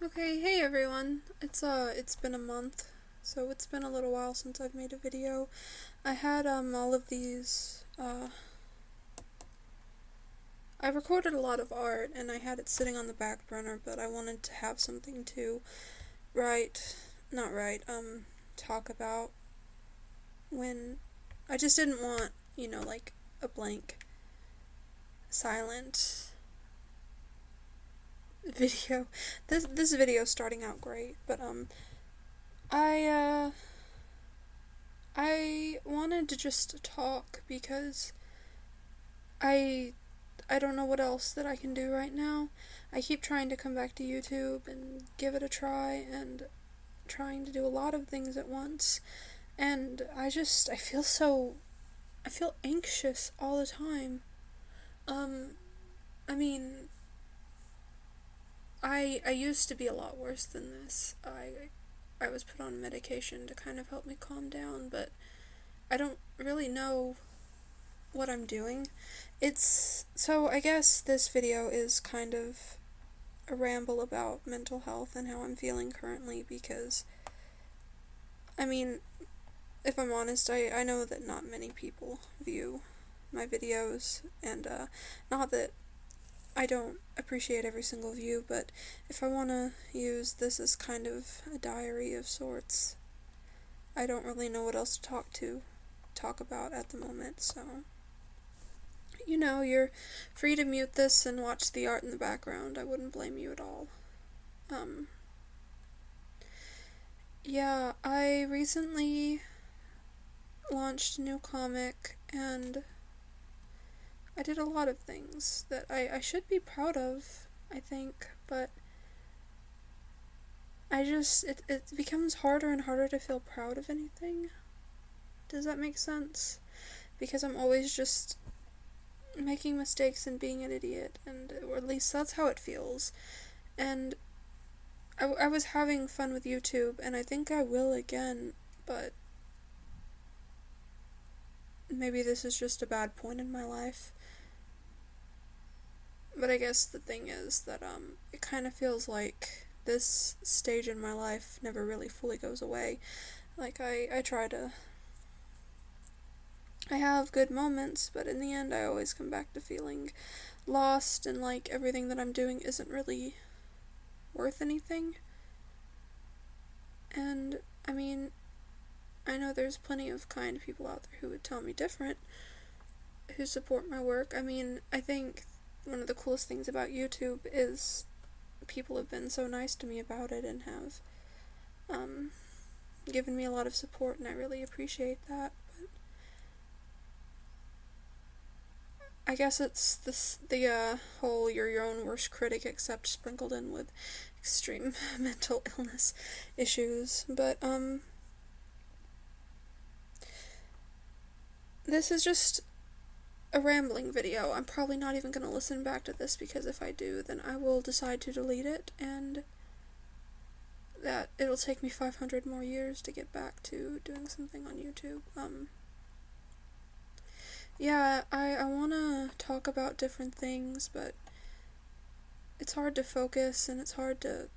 Okay, hey everyone. It's been a month, so it's been a little while since I've made a video. I had all of these I recorded a lot of art and I had it sitting on the back burner, but I wanted to have something to write, not write, talk about when I just didn't want, like a blank silent video. This video's starting out great, but I I wanted to just talk because I I don't know what else that I can do right now. I keep trying to come back to YouTube and give it a try and trying to do a lot of things at once. And I feel anxious all the time. Um I mean, I used to be a lot worse than this. I was put on medication to kind of help me calm down, but I don't really know what I'm doing. I guess this video is kind of a ramble about mental health and how I'm feeling currently because, I mean, if I'm honest, I know that not many people view my videos, and not that I don't appreciate every single view, but if I want to use this as kind of a diary of sorts, I don't really know what else to talk about at the moment, so you're free to mute this and watch the art in the background. I wouldn't blame you at all. Um, yeah, I recently launched a new comic and I did a lot of things that I should be proud of, I think, but it becomes harder and harder to feel proud of anything. Does that make sense? Because I'm always just making mistakes and being an idiot, or at least that's how it feels. And I was having fun with YouTube, and I think I will again, but maybe this is just a bad point in my life. But I guess the thing is that it kind of feels like this stage in my life never really fully goes away. Like I try to I have good moments, but in the end I always come back to feeling lost and like everything that I'm doing isn't really worth anything. And I mean, I know there's plenty of kind people out there who would tell me different, who support my work. I mean, I think one of the coolest things about YouTube is people have been so nice to me about it and have given me a lot of support, and I really appreciate that. But I guess it's the whole you're your own worst critic, except sprinkled in with extreme mental illness issues. But this is just a rambling video. I'm probably not even going to listen back to this because if I do, then I will decide to delete it, and that it'll take me 500 more years to get back to doing something on YouTube. Yeah, I want to talk about different things, but it's hard to focus and it's hard to.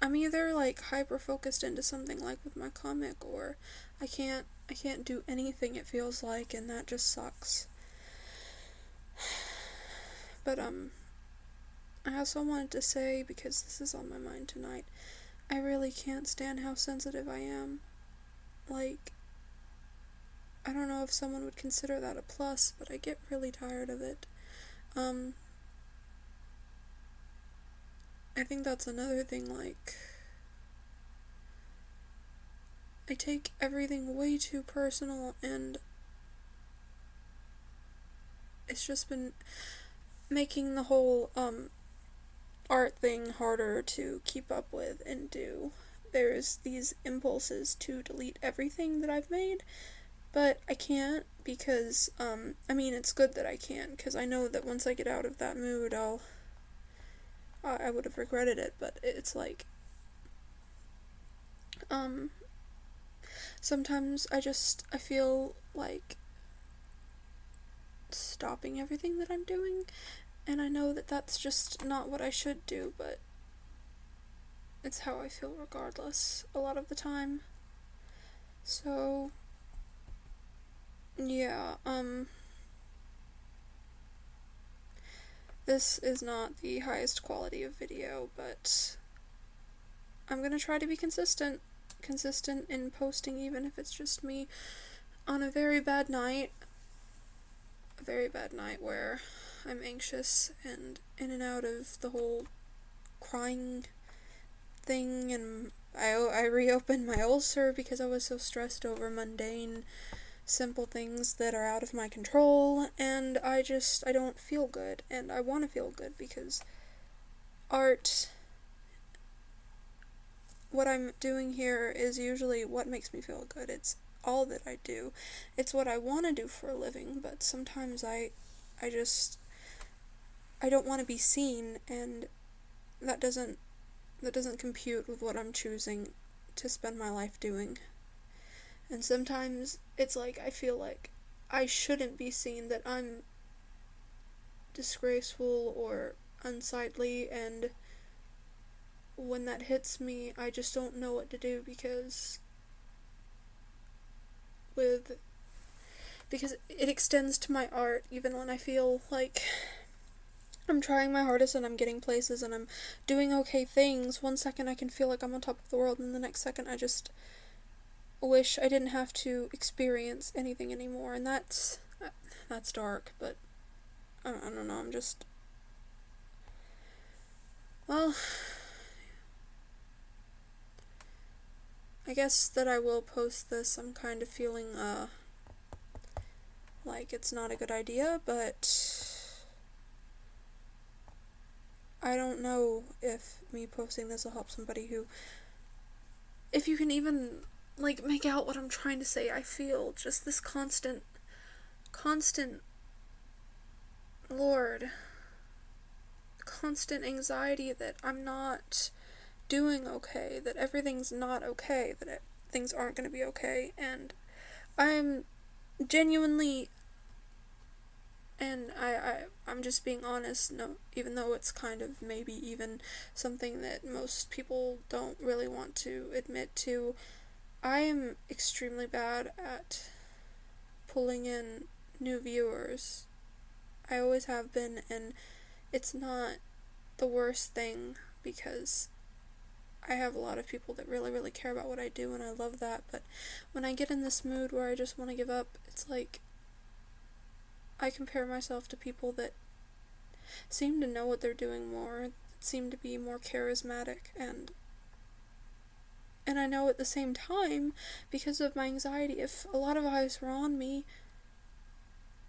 I'm either like hyper focused into something like with my comic, or I can't do anything, it feels like, and that just sucks. But I also wanted to say, because this is on my mind tonight, I really can't stand how sensitive I am. Like, I don't know if someone would consider that a plus, but I get really tired of it. I think that's another thing, like, I take everything way too personal, and it's just been making the whole, art thing harder to keep up with and do. There's these impulses to delete everything that I've made, but I can't because, I mean, it's good that I can, because I know that once I get out of that mood, I would have regretted it, but it's like, um, sometimes I feel like stopping everything that I'm doing, and I know that that's just not what I should do, but it's how I feel regardless a lot of the time. So, yeah, this is not the highest quality of video, but I'm gonna try to be consistent. Consistent in posting, even if it's just me on a very bad night. A very bad night where I'm anxious and in and out of the whole crying thing, and I reopened my ulcer because I was so stressed over mundane, simple things that are out of my control, and I don't feel good, and I want to feel good because art, what I'm doing here is usually what makes me feel good. It's all that I do. It's what I want to do for a living, but sometimes I just, I don't want to be seen, and that doesn't compute with what I'm choosing to spend my life doing. And sometimes it's like I feel like I shouldn't be seen, that I'm disgraceful or unsightly, and when that hits me, I just don't know what to do with because it extends to my art. Even when I feel like I'm trying my hardest and I'm getting places and I'm doing okay things, one second I can feel like I'm on top of the world, and the next second I just wish I didn't have to experience anything anymore. And that's dark, but I don't know, I'm just, well, I guess that I will post this. I'm kind of feeling like it's not a good idea, but I don't know if me posting this will help somebody who, if you can even like make out what I'm trying to say. I feel just this constant Lord, constant anxiety that I'm not doing okay, that everything's not okay, that things aren't going to be okay, and I'm genuinely, and I'm just being honest, no, even though it's kind of maybe even something that most people don't really want to admit to, I am extremely bad at pulling in new viewers. I always have been, and it's not the worst thing because I have a lot of people that really, really care about what I do, and I love that, but when I get in this mood where I just want to give up, it's like I compare myself to people that seem to know what they're doing more, that seem to be more charismatic, and I know at the same time, because of my anxiety, if a lot of eyes were on me,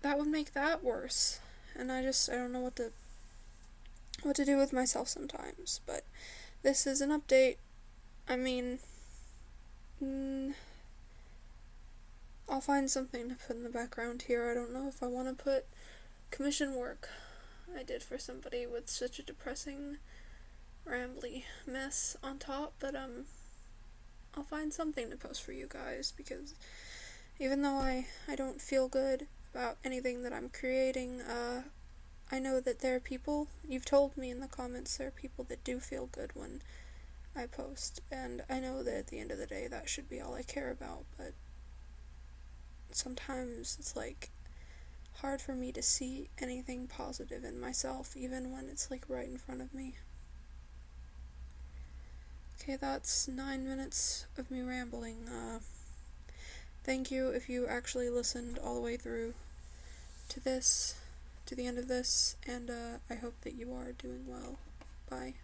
that would make that worse. And I don't know what to do with myself sometimes. But this is an update. I mean, I'll find something to put in the background here. I don't know if I want to put commission work I did for somebody with such a depressing, rambly mess on top, but I'll find something to post for you guys, because even though I don't feel good about anything that I'm creating, I know that there are people, you've told me in the comments, there are people that do feel good when I post, and I know that at the end of the day that should be all I care about, but sometimes it's like hard for me to see anything positive in myself, even when it's like right in front of me. Okay, that's 9 minutes of me rambling. Thank you if you actually listened all the way through to the end of this, and I hope that you are doing well. Bye.